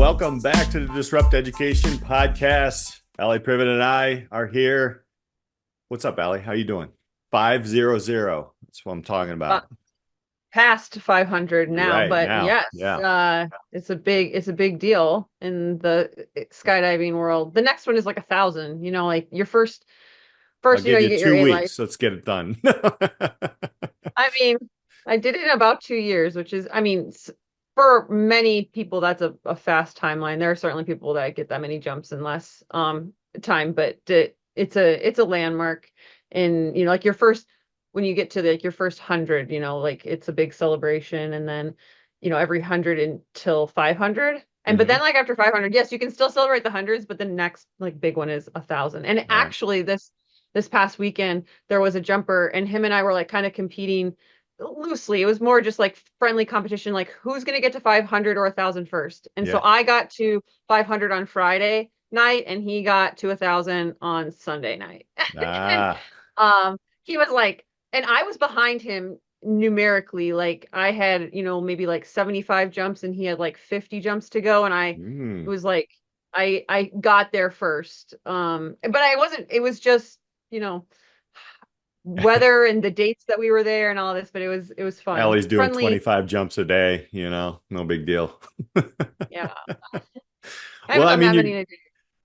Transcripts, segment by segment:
Welcome back to the Disrupt Education podcast. Allie Privet and I are here. What's up, Allie? How you doing? 500. That's what I'm talking uh, about. Past 500 now, Right but now. yes, Yeah. it's a big deal in the skydiving world. The next one is like 1,000. Like your I'll first, give you you get your two A life. weeks. Let's get it done. I mean, I did it in about 2 years, which is, for many people, that's a fast timeline. There are certainly people that get that many jumps in less time, but it's a landmark. And like your first, when you get to like your first 100, like it's a big celebration, and then every 100 until 500. And but then Hmm. like after 500, yes, you can still celebrate the hundreds, but the next like big one is 1,000. And Right. actually, this past weekend there was a jumper, and him and I were like kind of competing loosely. It was more just like friendly competition, like who's going to get to 500 or 1,000 first. And so Yeah. I got to 500 on Friday night, and he got to 1,000 on Sunday night. And Ah, he was like, and I was behind him numerically. Like I had, maybe like 75 jumps, and he had like 50 jumps to go. And it mm. was like, I got there first. But I wasn't, it was just, you know, weather and the dates that we were there and all this, but it was fun. Allie's doing Friendly. 25 jumps a day, no big deal. Yeah. I Well, haven't I done mean, that you're many in a day.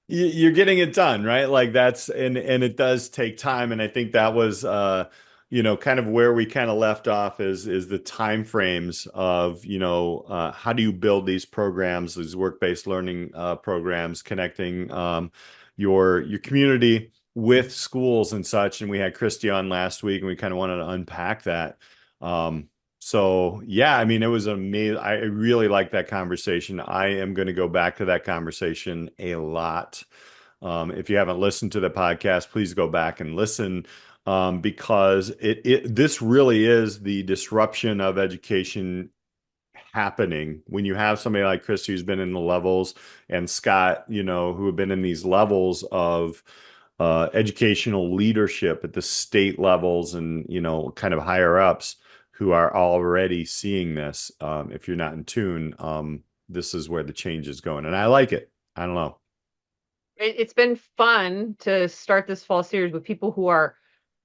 you're getting it done, right? Like that's and it does take time, and I think that was kind of where we kind of left off is the time frames of how do you build these programs, these work-based learning programs, connecting your community with schools and such. And we had Christy on last week, and we kind of wanted to unpack that. So yeah, I mean, it was amazing. I really liked that conversation. I am going to go back to that conversation a lot. If you haven't listened to the podcast, please go back and listen, because this really is the disruption of education happening when you have somebody like Chris who's been in the levels, and Scott, who have been in these levels of educational leadership at the state levels and kind of higher ups who are already seeing this. If you're not in tune, this is where the change is going, and I like it. I don't know. It's been fun to start this fall series with people who are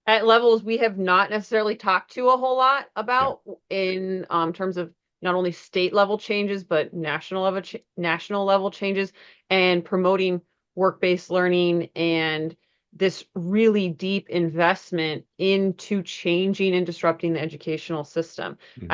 at levels we have not necessarily talked to a whole lot Yeah. about in terms of not only state level changes but national level changes, and promoting work-based learning and this really deep investment into changing and disrupting the educational system. Hmm.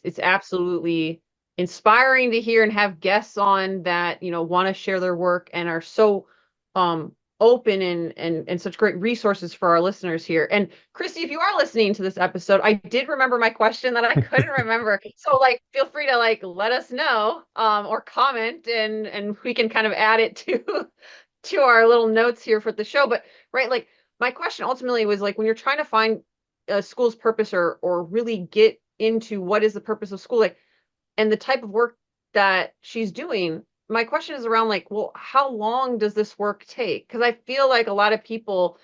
It's absolutely inspiring to hear and have guests on that want to share their work and are so um open and such great resources for our listeners here. And Christy, if you are listening to this episode, I did remember my question that I couldn't remember. So like feel free to like let us know or comment, and we can kind of add it to to our little notes here for the show. But right, like my question ultimately was like when you're trying to find a school's purpose or really get into what is the purpose of school, like and the type of work that she's doing, my question is around like, well, how long does this work take? Because I feel like a lot of people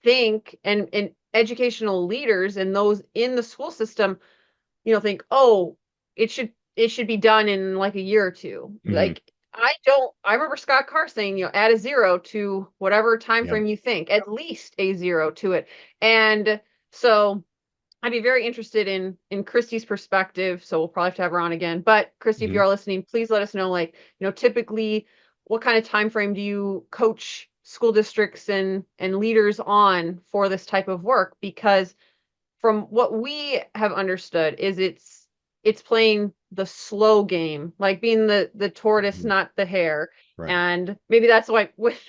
think, and educational leaders and those in the school system, think, oh, it should be done in like a year or two. Hmm. Like I remember Scott Carr saying, add a zero to whatever time Yeah. frame you think, at least a zero to it. And so I'd be very interested in Christy's perspective, so we'll probably have to have her on again. But Christy, if you Hmm. are listening, please let us know, like, typically what kind of time frame do you coach school districts and leaders on for this type of work? Because from what we have understood is it's playing the slow game, like being the tortoise, Hmm. not the hare. Right. And maybe that's why with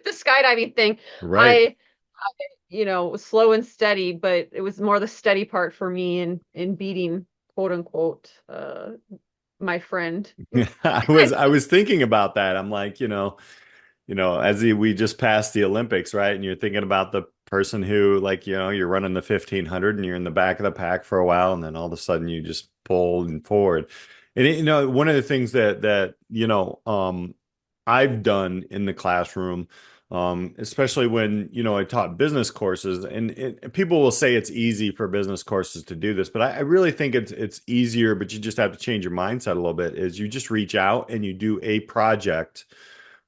the skydiving thing, Right. I slow and steady, but it was more the steady part for me in beating quote unquote my friend. I was thinking about that. I'm like, we just passed the Olympics, right? And you're thinking about the person who, like, you're running the 1500 and you're in the back of the pack for a while, and then all of a sudden you just pull and forward. And one of the things that I've done in the classroom, especially when, I taught business courses, and people will say it's easy for business courses to do this, but I really think it's easier, but you just have to change your mindset a little bit, is you just reach out and you do a project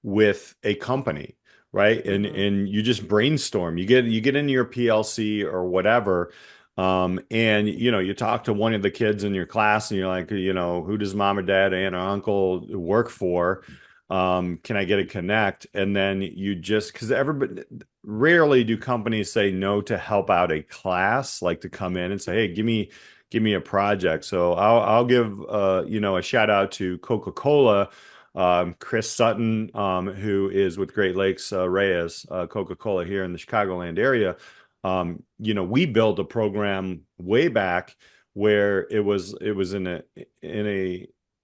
with a company, right? And Hmm. and you just brainstorm. You get into your PLC or whatever, and you talk to one of the kids in your class, and you're like, who does mom or dad, aunt or uncle work for? Can I get a connect? And then you just, because everybody, rarely do companies say no to help out a class, like to come in and say, hey, give me a project. So I'll give a shout out to Coca-Cola, Chris Sutton, who is with Great Lakes Reyes, Coca-Cola here in the Chicagoland area. We built a program way back where it was in a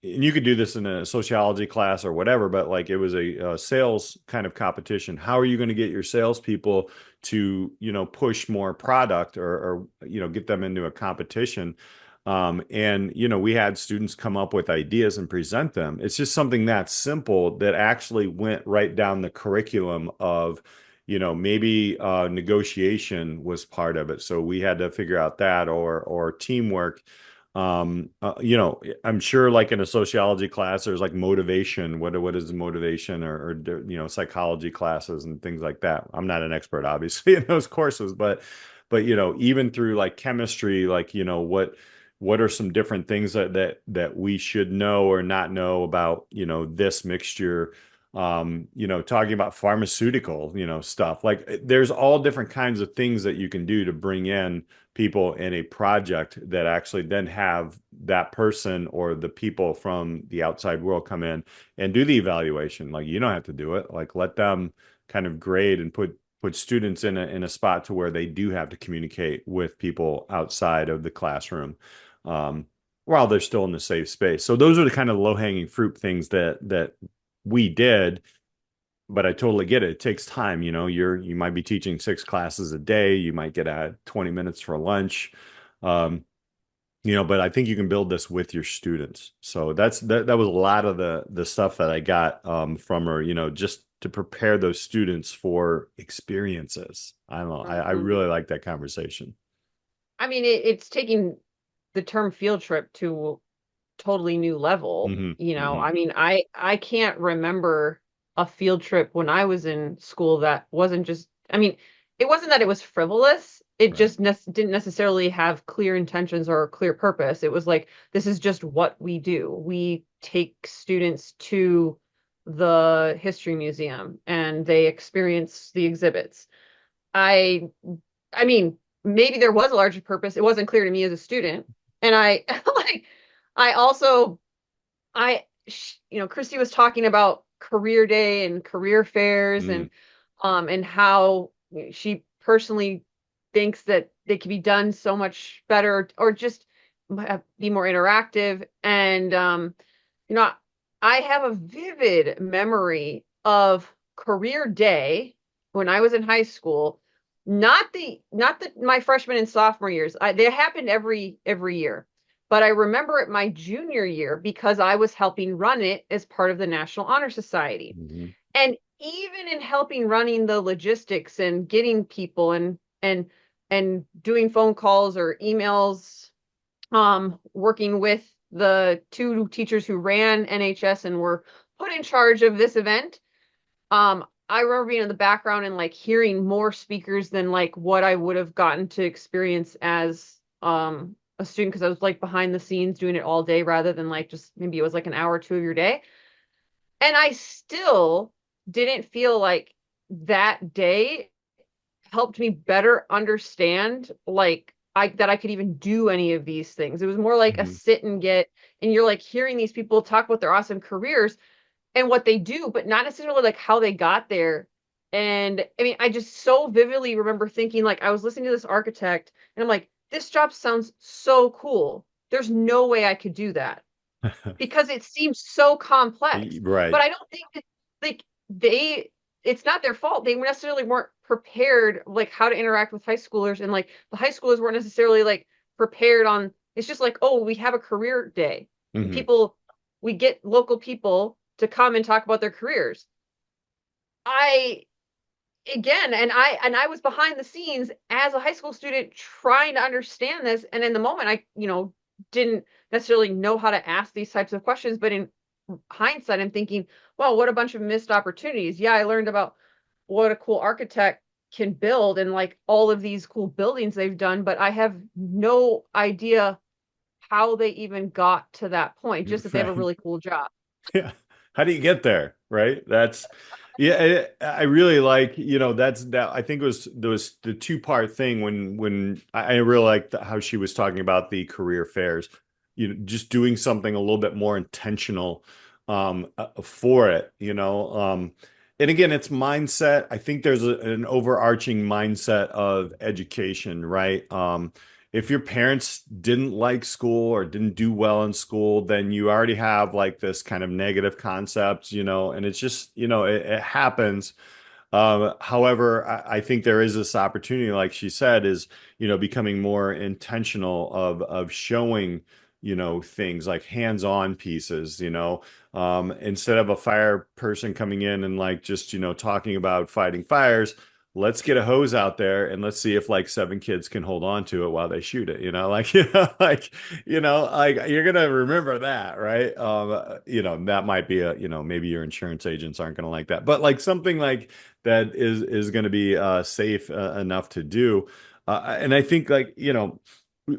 and you could do this in a sociology class or whatever, but like it was a sales kind of competition. How are you going to get your salespeople to, push more product, or get them into a competition? And we had students come up with ideas and present them. It's just something that simple that actually went right down the curriculum of, maybe negotiation was part of it. So we had to figure out that, or teamwork. I'm sure like in a sociology class, there's like motivation. What is motivation, or psychology classes and things like that. I'm not an expert, obviously, in those courses, but even through like chemistry, like, what are some different things that we should know or not know about, this mixture, talking about pharmaceutical, stuff. Like there's all different kinds of things that you can do to bring in people in a project that actually then have that person or the people from the outside world come in and do the evaluation. Like you don't have to do it. Like let them kind of grade and put students in a spot to where they do have to communicate with people outside of the classroom, um, while they're still in the safe space. So those are the kind of low hanging fruit things that we did. But I totally get it. It takes time. You might be teaching 6 classes a day. You might get 20 minutes for lunch. But I think you can build this with your students. So that was a lot of the stuff that I got from her, just to prepare those students for experiences. I don't know. I Hmm. really like that conversation. I mean, it's taking the term field trip to a totally new level. Hmm. I Hmm. mean, I can't remember a field trip when I was in school that wasn't just, I mean, it wasn't that it was frivolous. It Right. just didn't necessarily have clear intentions or a clear purpose. It was like, this is just what we do. We take students to the history museum and they experience the exhibits. I I mean, maybe there was a larger purpose. It wasn't clear to me as a student. And I like I also Christy was talking about career day and career fairs, Mm. and how she personally thinks that they could be done so much better, or just be more interactive. And you know, I have a vivid memory of career day when I was in high school. Not the my freshman and sophomore years. They happened every year. But I remember it my junior year because I was helping run it as part of the National Honor Society. Hmm. And even in helping running the logistics and getting people and doing phone calls or emails, working with the two teachers who ran NHS and were put in charge of this event. I remember being in the background and like hearing more speakers than like what I would have gotten to experience as a student, because I was like behind the scenes doing it all day rather than like just maybe it was like an hour or two of your day. And I still didn't feel like that day helped me better understand like I could even do any of these things. It was more like a Hmm. sit and get, and you're like hearing these people talk about their awesome careers and what they do, but not necessarily like how they got there. And I mean, I just so vividly remember thinking, like, I was listening to this architect and I'm like, this job sounds so cool. There's no way I could do that because it seems so complex. But Right. I don't think that, like, it's not their fault. They necessarily weren't prepared, like, how to interact with high schoolers. And, like, the high schoolers weren't necessarily, like, prepared on, it's just like, oh, we have a career day. And Hmm. we get local people to come and talk about their careers. I again, and I was behind the scenes as a high school student trying to understand this, and in the moment I, didn't necessarily know how to ask these types of questions, but in hindsight I'm thinking, well, what a bunch of missed opportunities. Yeah, I learned about what a cool architect can build and like all of these cool buildings they've done, but I have no idea how they even got to that point, just that they have a Right. really cool job. Yeah. How do you get there? Right. That's, yeah, I really like, that's that. I think it was, there was the two-part thing when I really liked how she was talking about the career fairs, just doing something a little bit more intentional, for it, and again, it's mindset. I think there's an overarching mindset of education, right? If your parents didn't like school or didn't do well in school, then you already have like this kind of negative concept, and it's just, it happens. However, I think there is this opportunity, like she said, is, becoming more intentional of showing, things like hands-on pieces, instead of a fire person coming in and like just, talking about fighting fires. Let's get a hose out there and let's see if like seven kids can hold on to it while they shoot it, like, like you're gonna remember that, right? That might be maybe your insurance agents aren't gonna like that, but like something like that is going to be safe enough to do. And I think like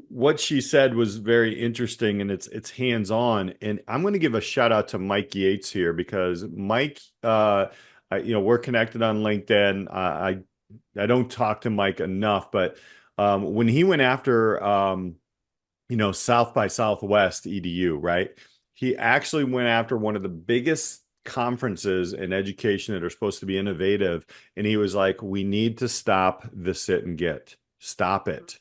what she said was very interesting, and it's hands on. And I'm going to give a shout out to Mike Yates here because Mike, we're connected on LinkedIn. I don't talk to Mike enough, but when he went after South by Southwest EDU, right? He actually went after one of the biggest conferences in education that are supposed to be innovative. And he was like, we need to stop the sit and get. Stop it.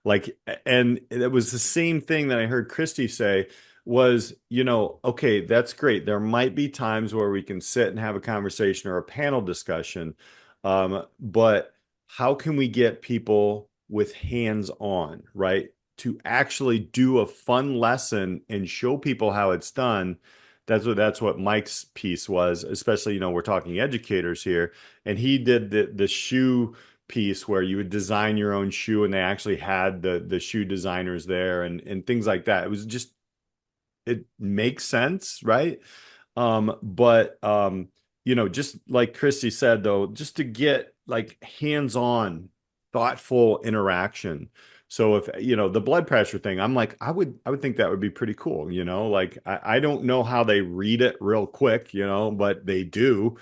Like, and it was the same thing that I heard Christy say was, okay, that's great. There might be times where we can sit and have a conversation or a panel discussion. But how can we get people with hands on, right? To actually do a fun lesson and show people how it's done. That's what Mike's piece was, especially, we're talking educators here. And he did the shoe piece where you would design your own shoe and they actually had the shoe designers there and things like that. It was just it makes sense, right? But just like Christy said though, just to get like hands-on, thoughtful interaction. So if the blood pressure thing, I'm like, I would think that would be pretty cool, like I don't know how they read it real quick, but they do.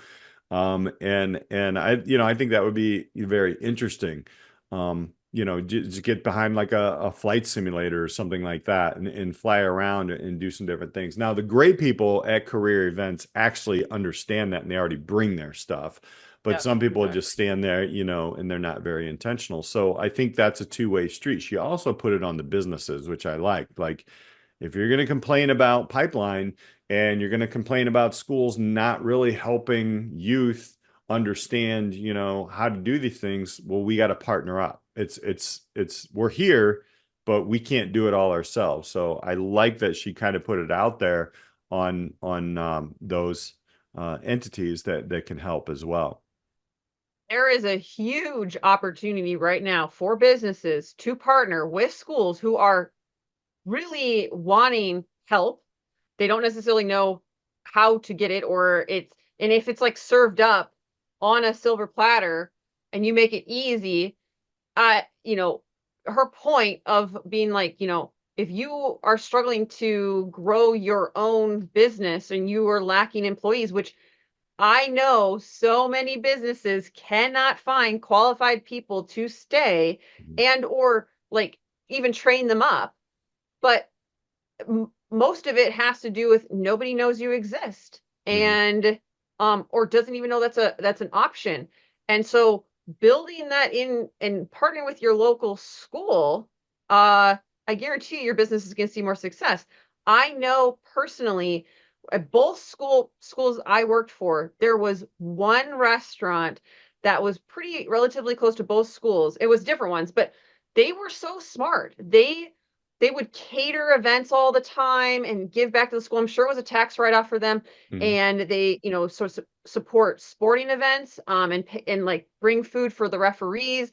And I think that would be very interesting. Just get behind like a flight simulator or something like that and fly around and do some different things. Now, the great people at career events actually understand that and they already bring their stuff. But Yep, some people exactly. just stand there, and they're not very intentional. So I think that's a two-way street. She also put it on the businesses, which I like. Like, if you're going to complain about pipeline and you're going to complain about schools not really helping youth understand, how to do these things, well, we got to partner up. It's we're here, but we can't do it all ourselves. So I like that she kind of put it out there on those entities that can help as well. There is a huge opportunity right now for businesses to partner with schools who are really wanting help. They don't necessarily know how to get it, and if it's like served up on a silver platter and you make it easy, uh, you know, her point of being like, if you are struggling to grow your own business and you are lacking employees, which I know so many businesses cannot find qualified people to stay and or like even train them up, but most of it has to do with nobody knows you exist Mhm. and or doesn't even know that's an option. And so building that in and partnering with your local school, I guarantee you your business is going to see more success. I know personally at both schools I worked for, there was one restaurant that was pretty relatively close to both schools. It was different ones, but they were so smart. They they would cater events all the time and give back to the school. I'm sure it was a tax write-off for them. Mhm. And they, sort of support sporting events, and like bring food for the referees,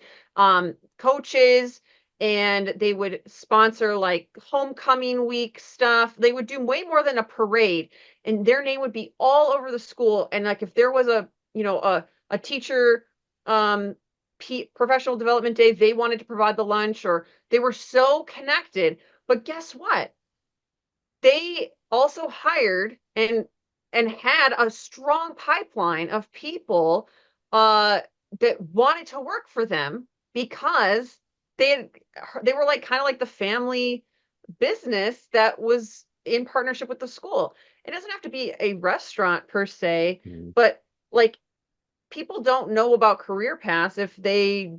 coaches, and they would sponsor like homecoming week stuff. They would do way more than a parade, and their name would be all over the school. And like if there was a teacher um professional development day, they wanted to provide the lunch, or they were so connected. But guess what? They also hired and had a strong pipeline of people that wanted to work for them because they had, they were like kind of like the family business that was in partnership with the school. It doesn't have to be a restaurant per se, Mhm. but like people don't know about career paths if they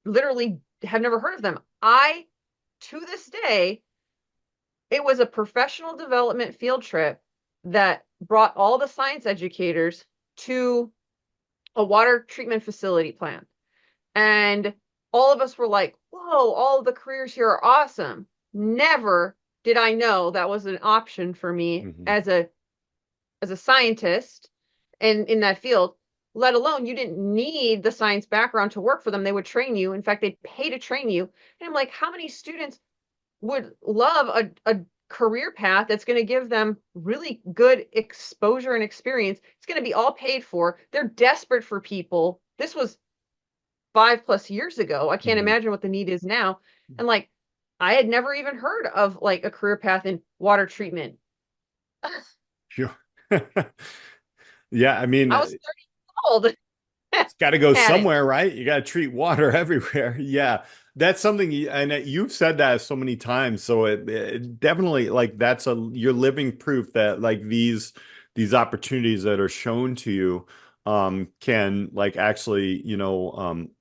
literally have never heard of them. I, to this day, it was a professional development field trip that brought all the science educators to a water treatment facility plant. And all of us were like, whoa, all of the careers here are awesome. Never did I know that was an option for me Mhm. as a scientist and in that field, let alone you didn't need the science background to work for them. They would train you. In fact, they'd pay to train you. And I'm like, how many students would love a career path that's going to give them really good exposure and experience? It's going to be all paid for. They're desperate for people. This was 5+ years ago. I can't Mhm. imagine what the need is now. And like, I had never even heard of like a career path in water treatment. Sure. Yeah, I mean, I was 30 years old. it's got to go Had it. somewhere, right? You got to treat water everywhere. Yeah, that's something, and you've said that so many times. So it definitely like that's you're living proof that like these opportunities that are shown to you can like actually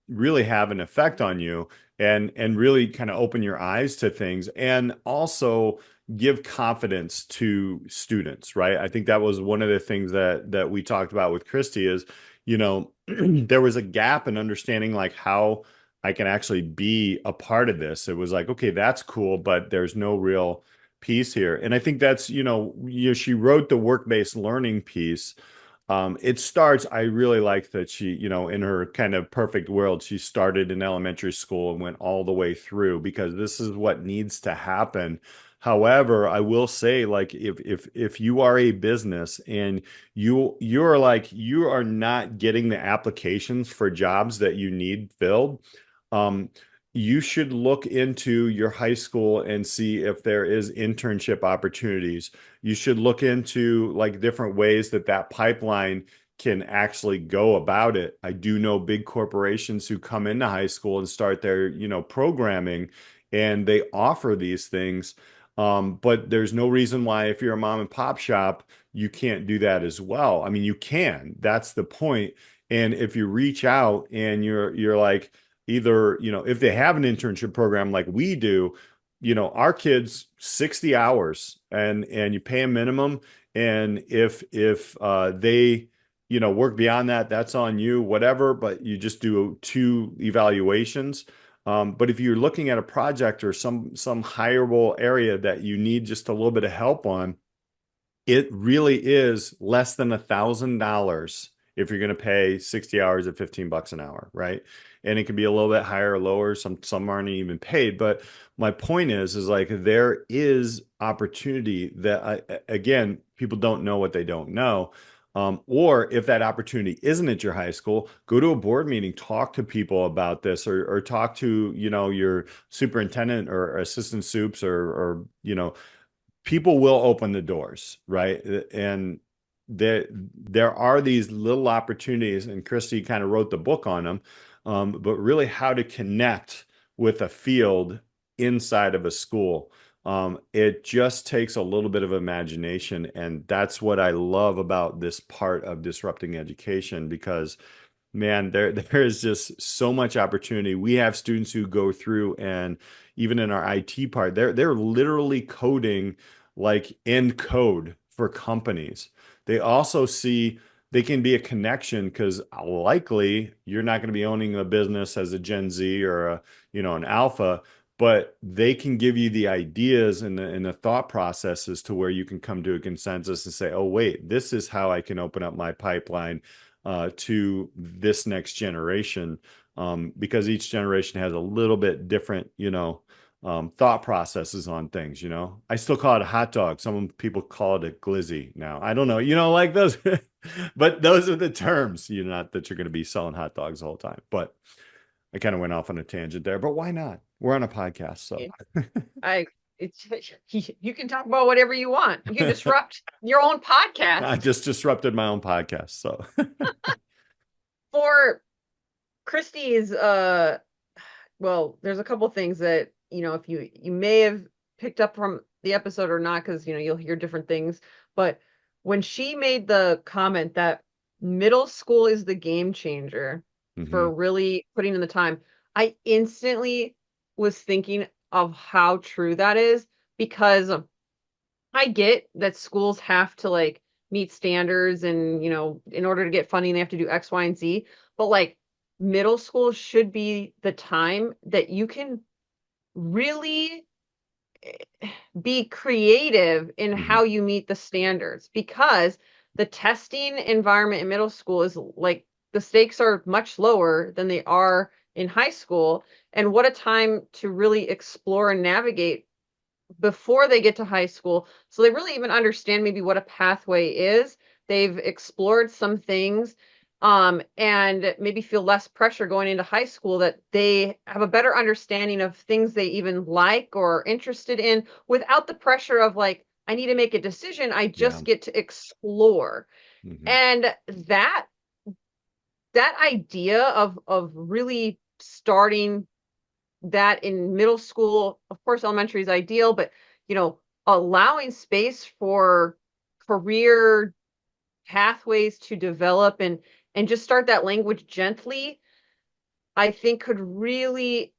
really have an effect on you and really kind of open your eyes to things and also give confidence to students, right? I think that was one of the things that we talked about with Christy is there was a gap in understanding like how I can actually be a part of this. It was like, okay, that's cool, but there's no real piece here. And I think that's, she wrote the work-based learning piece. It starts, I really like that she, in her kind of perfect world, she started in elementary school and went all the way through because this is what needs to happen. However, I will say, like, if you are a business and you are not getting the applications for jobs that you need filled, um, you should look into your high school and see if there is internship opportunities. You should look into like different ways that pipeline can actually go about it. I do know big corporations who come into high school and start their, programming and they offer these things. But there's no reason why if you're a mom and pop shop, you can't do that as well. I mean, you can. That's the point. And if you reach out and you're like either, if they have an internship program like we do, our kids 60 hours and you pay a minimum. And if they, work beyond that, that's on you, whatever, but you just do 2 evaluations. But if you're looking at a project or some hireable area that you need just a little bit of help on, it really is less than $1,000 if you're going to pay 60 hours at $15 an hour, right? And it can be a little bit higher or lower. Some aren't even paid. But my point is like there is opportunity that again, people don't know what they don't know. Or if that opportunity isn't at your high school, go to a board meeting, talk to people about this, or talk to, your superintendent or assistant soups or people will open the doors, right? And there are these little opportunities, and Christy kind of wrote the book on them, but really how to connect with a field inside of a school. It just takes a little bit of imagination, and that's what I love about this part of disrupting education because man, there is just so much opportunity. We have students who go through and even in our IT part, they're literally coding like end code for companies. They also see they can be a connection because likely you're not going to be owning a business as a Gen Z or an alpha, but they can give you the ideas and the thought processes to where you can come to a consensus and say, oh, wait, this is how I can open up my pipeline to this next generation. Because each generation has a little bit different, thought processes on things, I still call it a hot dog. Some people call it a glizzy now. I don't know, like those, but those are the terms, not that you're going to be selling hot dogs the whole time. But I kind of went off on a tangent there, but why not? We're on a podcast, so I it's you can talk about whatever you want. You can disrupt your own I podcast. just disrupted my own podcast. So For Christie's well, there's a couple things that, if you may have picked up from the episode or not, because you'll hear different things. But when she made the comment that middle school is the game changer Mhm. for really putting in the time, I instantly was thinking of how true that is, because I get that schools have to like meet standards and, in order to get funding, they have to do X, Y, and Z. But like middle school should be the time that you can really be creative in Mhm. how you meet the standards, because the testing environment in middle school is like the stakes are much lower than they are in high school. And what a time to really explore and navigate before they get to high school. So they really even understand maybe what a pathway is. They've explored some things, and maybe feel less pressure going into high school, that they have a better understanding of things they even like or are interested in without the pressure of like, I need to make a decision. I Yeah. just get to explore. Mhm. And that idea of really starting that in middle school, of course, elementary is ideal, but allowing space for career pathways to develop, and just start that language gently, I think could really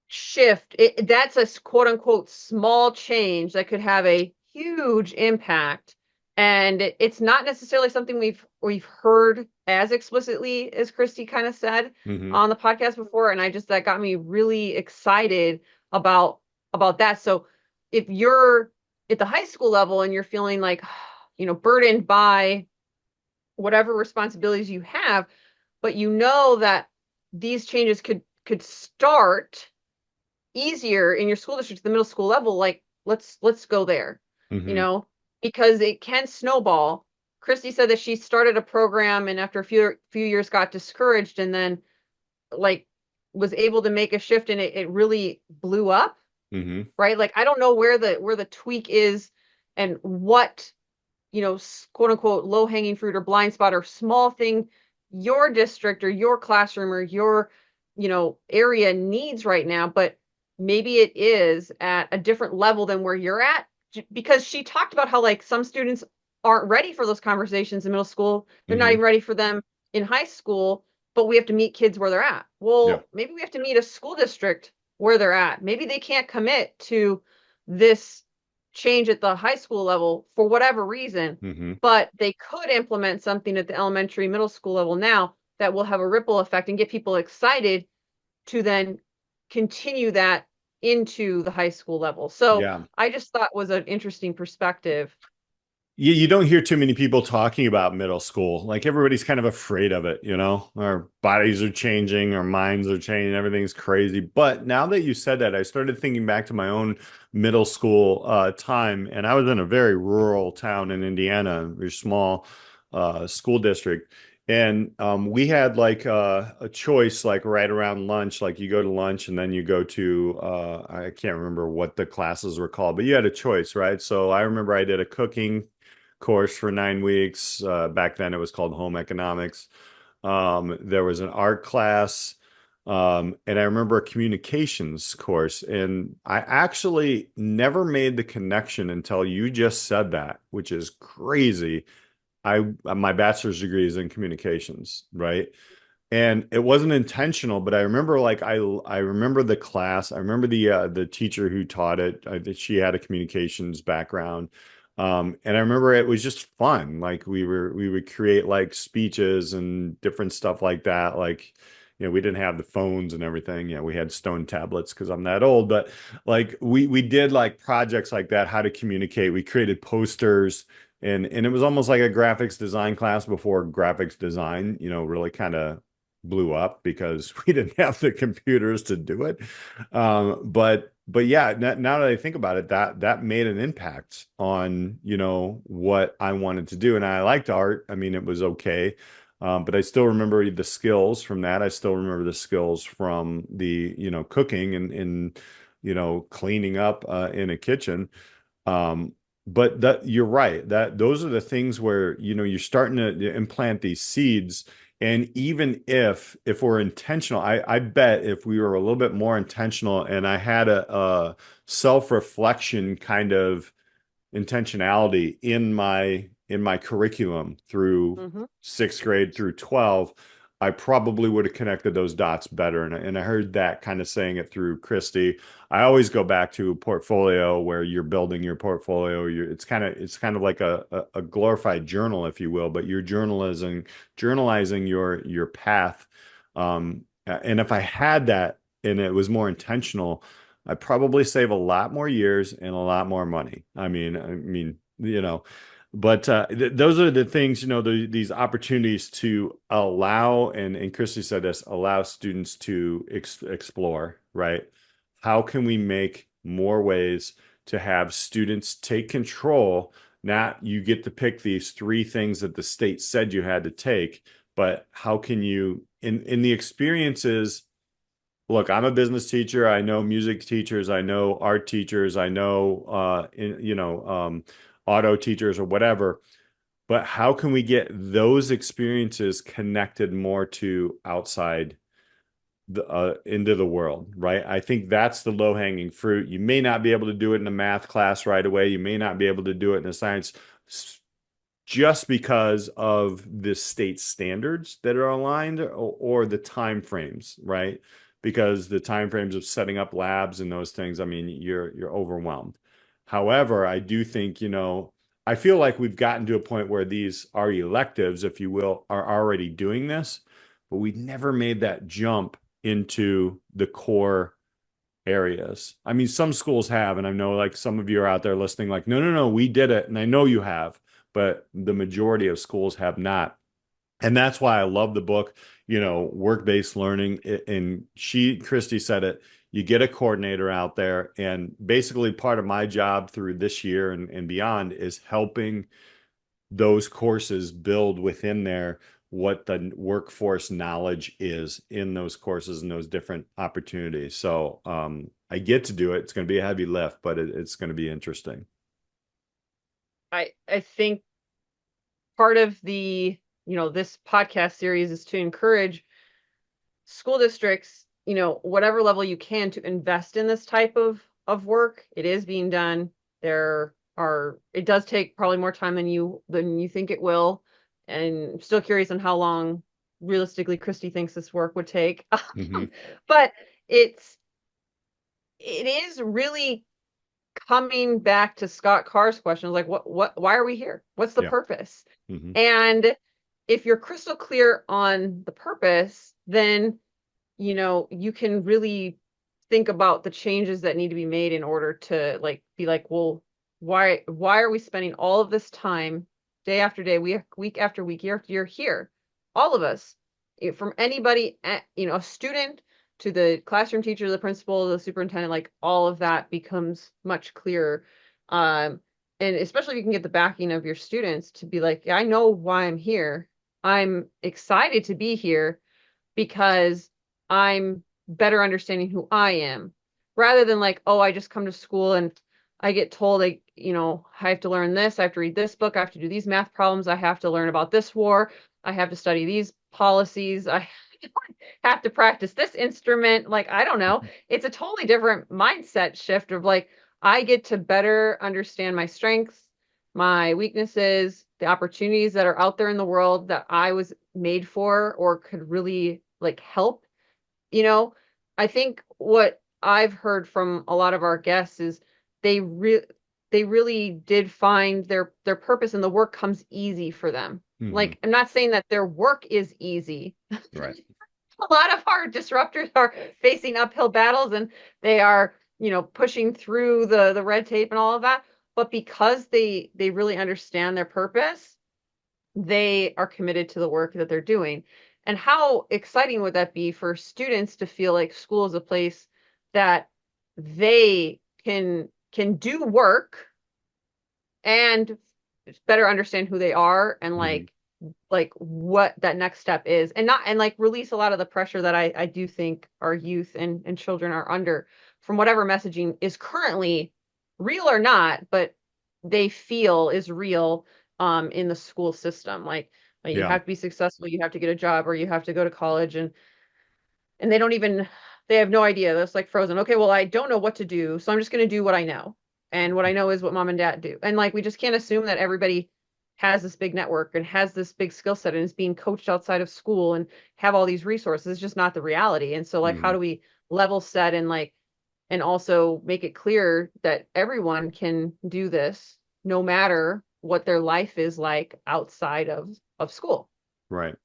shift it. That's a quote unquote small change that could have a huge impact. And it's not necessarily something we've heard as explicitly as Christy kind of said Mhm. on the podcast before. And that got me really excited about that. So if you're at the high school level and you're feeling like, burdened by whatever responsibilities you have, but that these changes could start easier in your school district at the middle school level, like let's go there, you Mhm. know, because it can snowball. Christy said that she started a program and after a few years got discouraged, and then like was able to make a shift, and it really blew up, Mhm. right? Like I don't know where the tweak is, and what, quote unquote low hanging fruit or blind spot or small thing your district or your classroom or your, area needs right now. But maybe it is at a different level than where you're at, because she talked about how like some students aren't ready for those conversations in middle school. They're not Mhm. even ready for them in high school, but we have to meet kids where they're at. Yeah. Well, maybe we have to meet a school district where they're at. Maybe they can't commit to this change at the high school level for whatever reason, Mhm. but they could implement something at the elementary, middle school level now that will have a ripple effect and get people excited to then continue that into the high school level. So Yeah. I just thought was an interesting perspective. You don't hear too many people talking about middle school. Like everybody's kind of afraid of it, Our bodies are changing, our minds are changing, everything's crazy. But now that you said that, I started thinking back to my own middle school time, and I was in a very rural town in Indiana, a very small school district. And we had like a choice, like right around lunch, like you go to lunch and then you go to, I can't remember what the classes were called, but you had a choice, right? So I remember I did a cooking course for 9 weeks. Back then it was called home economics. There was an art class. And I remember a communications course. And I actually never made the connection until you just said that, which is crazy. My bachelor's degree is in communications, right? And it wasn't intentional, but I remember like I remember the class. I remember the teacher who taught it. She had a communications background. And I remember it was just fun. Like we would create like speeches and different stuff like that. Like, we didn't have the phones and everything. We had stone tablets because I'm that old, but like we did like projects like that, how to communicate. We created posters, and it was almost like a graphics design class before graphics design, really kind of blew up because we didn't have the computers to do it. But yeah, now that I think about it, that made an impact on, what I wanted to do. And I liked art. I mean, it was okay. But I still remember the skills from that. I still remember the skills from the, cooking and cleaning up in a kitchen. Um, but that you're right, that those are the things where, you're starting to implant these seeds. And even if we're intentional, I bet if we were a little bit more intentional and I had a self-reflection kind of intentionality in my curriculum through Hmm. sixth grade through 12, I probably would have connected those dots better. And I heard that kind of saying it through Christy. I always go back to a portfolio where you're building your portfolio. It's kind of like a glorified journal, if you will, but you're journalizing your path. And if I had that and it was more intentional, I probably save a lot more years and a lot more money. But those are the things, these opportunities to allow, and Christy said this, allow students to explore, right? How can we make more ways to have students take control? Not you get to pick these three things that the state said you had to take, but how can you, in the experiences. Look, I'm a business teacher. I know music teachers. I know art teachers. I know, auto teachers or whatever. But how can we get those experiences connected more to outside into the world, right? I think that's the low-hanging fruit. You may not be able to do it in a math class right away. You may not be able to do it in a science just because of the state standards that are aligned or the time frames, right? Because the time frames of setting up labs and those things, I mean, you're overwhelmed. However, I do think, I feel like we've gotten to a point where these are electives, if you will, are already doing this, but we never made that jump into the core areas. I mean, some schools have, and I know like some of you are out there listening, like, no, no, no, we did it. And I know you have, but the majority of schools have not. And that's why I love the book, work-based learning. And Christy said it, you get a coordinator out there. And basically part of my job through this year and beyond is helping those courses build within there what the workforce knowledge is in those courses and those different opportunities. So I get to do it. It's going to be a heavy lift, but it's going to be interesting. I think part of the, this podcast series is to encourage school districts, whatever level you can, to invest in this type of work. It is being done. It does take probably more time than you think it will. And I'm still curious on how long realistically Christy thinks this work would take. Mm-hmm. But it is really coming back to Scott Carr's question, like why are we here? What's the Yeah. purpose? Mm-hmm. And if you're crystal clear on the purpose, then you can really think about the changes that need to be made in order to be like, well, why are we spending all of this time day after day, week after week, year after year here? All of us, from anybody, a student to the classroom teacher, the principal, the superintendent, like all of that becomes much clearer. And especially if you can get the backing of your students to be like, yeah, I know why I'm here. I'm excited to be here because I'm better understanding who I am, rather than like, oh, I just come to school and I get told, like, I have to learn this, I have to read this book, I have to do these math problems, I have to learn about this war, I have to study these policies, I have to practice this instrument. Like, I don't know. It's a totally different mindset shift of like, I get to better understand my strengths, my weaknesses, the opportunities that are out there in the world that I was made for or could really like help. You know, I think what I've heard from a lot of our guests is they re- they really did find their purpose, and the work comes easy for them. Mm-hmm. Like, I'm not saying that their work is easy. Right. a lot of our disruptors are facing uphill battles and they are, pushing through the red tape and all of that. But because they really understand their purpose, they are committed to the work that they're doing. And how exciting would that be for students to feel like school is a place that they can do work and better understand who they are and Mhm. like what that next step is, and not and like release a lot of the pressure that I do think our youth and children are under from whatever messaging is currently real or not, but they feel is real in the school system. Like you Yeah. have to be successful, you have to get a job, or you have to go to college, and they don't even they have no idea. That's like frozen. Okay, well, I don't know what to do, so I'm just going to do what I know. And what I know is what mom and dad do. And like we just can't assume that everybody has this big network and has this big skill set and is being coached outside of school and have all these resources. It's just not the reality. And so like how Mhm. do we level set and also make it clear that everyone can do this no matter what their life is like outside of school. Right.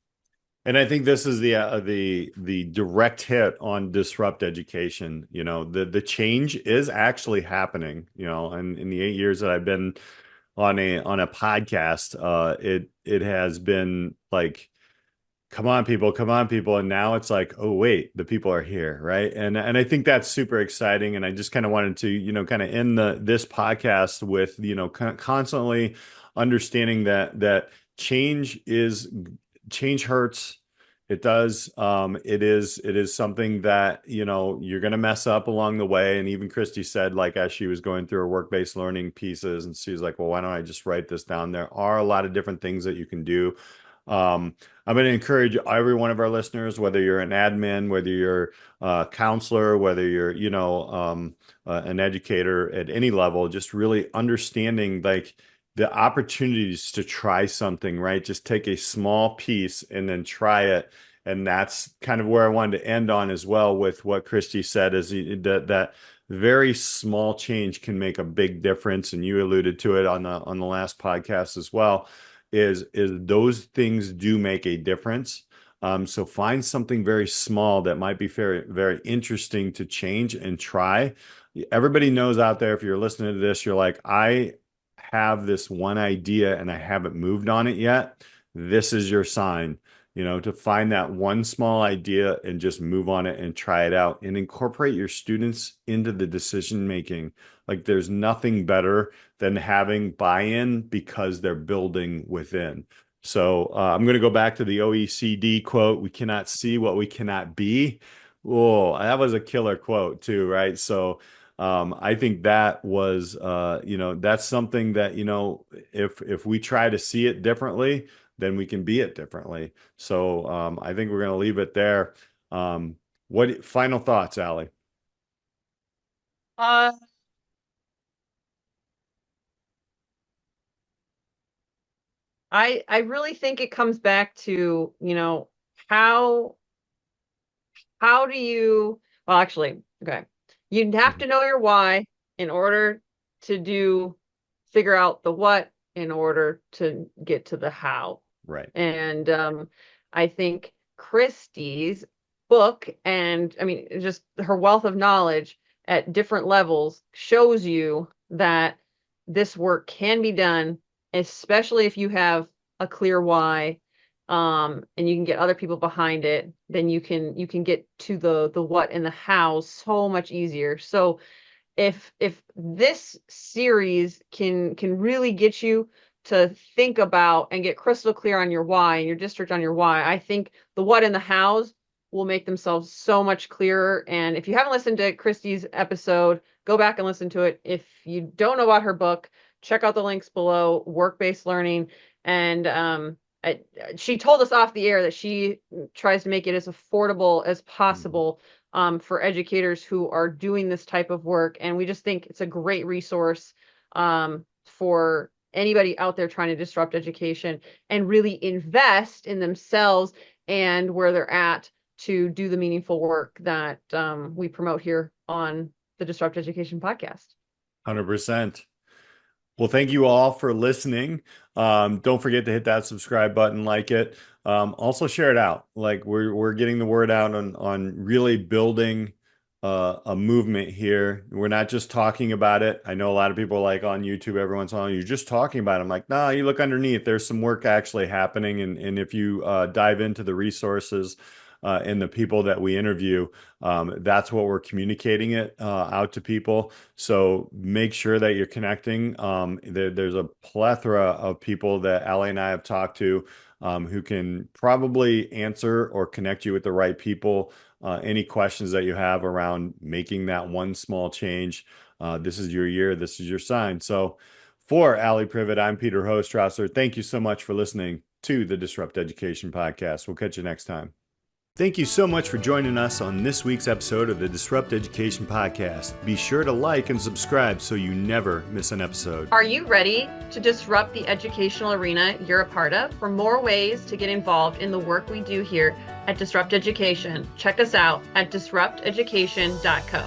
And I think this is the direct hit on disrupt education. The change is actually happening. And in the 8 years that I've been on a podcast, it has been like, come on, people, and now it's like, oh wait, the people are here, right? And I think that's super exciting. And I just kind of wanted to kind of end this podcast with constantly understanding that change hurts. It does. It is something that, you're going to mess up along the way. And even Christy said, like, as she was going through her work-based learning pieces, and she was like, well, why don't I just write this down? There are a lot of different things that you can do. I'm going to encourage every one of our listeners, whether you're an admin, whether you're a counselor, whether you're, an educator at any level, just really understanding like the opportunities to try something, right? Just take a small piece and then try it. And that's kind of where I wanted to end on as well with what Christy said is that very small change can make a big difference. And you alluded to it on the last podcast as well, is those things do make a difference. So find something very small that might be very, very interesting to change and try. Everybody knows out there, if you're listening to this, you're like, I have this one idea and I haven't moved on it yet. This is your sign, to find that one small idea and just move on it and try it out and incorporate your students into the decision making. Like there's nothing better than having buy-in because they're building within. So I'm going to go back to the OECD quote, we cannot see what we cannot be. Oh, that was a killer quote too, right? So I think that was, that's something that, if we try to see it differently, then we can be it differently. So I think we're going to leave it there. What final thoughts, Allie? Uh, I really think it comes back to, how how do you, well, actually, okay. You'd have Mhm. to know your why in order to figure out the what in order to get to the how. Right. And I think Christie's book, and I mean, just her wealth of knowledge at different levels shows you that this work can be done, especially if you have a clear why, and you can get other people behind it, then you can get to the what and the how so much easier. So if this series can really get you to think about and get crystal clear on your why and your district on your why, I think the what and the hows will make themselves so much clearer. And if you haven't listened to Christie's episode, go back and listen to it. If you don't know about her book, check out the links below, work-based learning. And she told us off the air that she tries to make it as affordable as Mhm. possible for educators who are doing this type of work. And we just think it's a great resource for anybody out there trying to disrupt education and really invest in themselves and where they're at to do the meaningful work that we promote here on the Disrupt Education podcast. 100%. Well, thank you all for listening. Don't forget to hit that subscribe button, like it. Also share it out. Like we're getting the word out on really building a movement here. We're not just talking about it. I know a lot of people like on YouTube, everyone's on, you're just talking about it. I'm like, nah, you look underneath. There's some work actually happening. And if you dive into the resources and the people that we interview, that's what we're communicating it out to people. So make sure that you're connecting. There's a plethora of people that Allie and I have talked to who can probably answer or connect you with the right people. Any questions that you have around making that one small change, this is your year, this is your sign. So for Allie Privet, I'm Peter Hostrasser. Thank you so much for listening to the Disrupt Education Podcast. We'll catch you next time. Thank you so much for joining us on this week's episode of the Disrupt Education Podcast. Be sure to like and subscribe so you never miss an episode. Are you ready to disrupt the educational arena you're a part of? For more ways to get involved in the work we do here at Disrupt Education, check us out at disrupteducation.co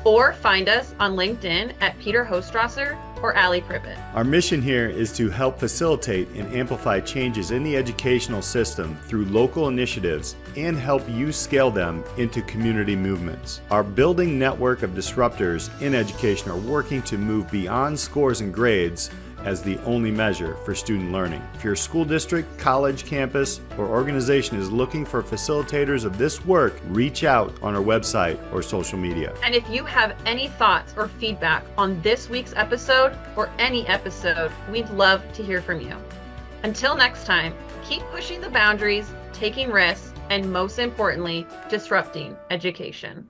or find us on LinkedIn at Peter Hostrasser or Allie Privet. Our mission here is to help facilitate and amplify changes in the educational system through local initiatives and help you scale them into community movements. Our building network of disruptors in education are working to move beyond scores and grades as the only measure for student learning. If your school district, college, campus, or organization is looking for facilitators of this work, reach out on our website or social media. And if you have any thoughts or feedback on this week's episode or any episode, we'd love to hear from you. Until next time, keep pushing the boundaries, taking risks, and most importantly, disrupting education.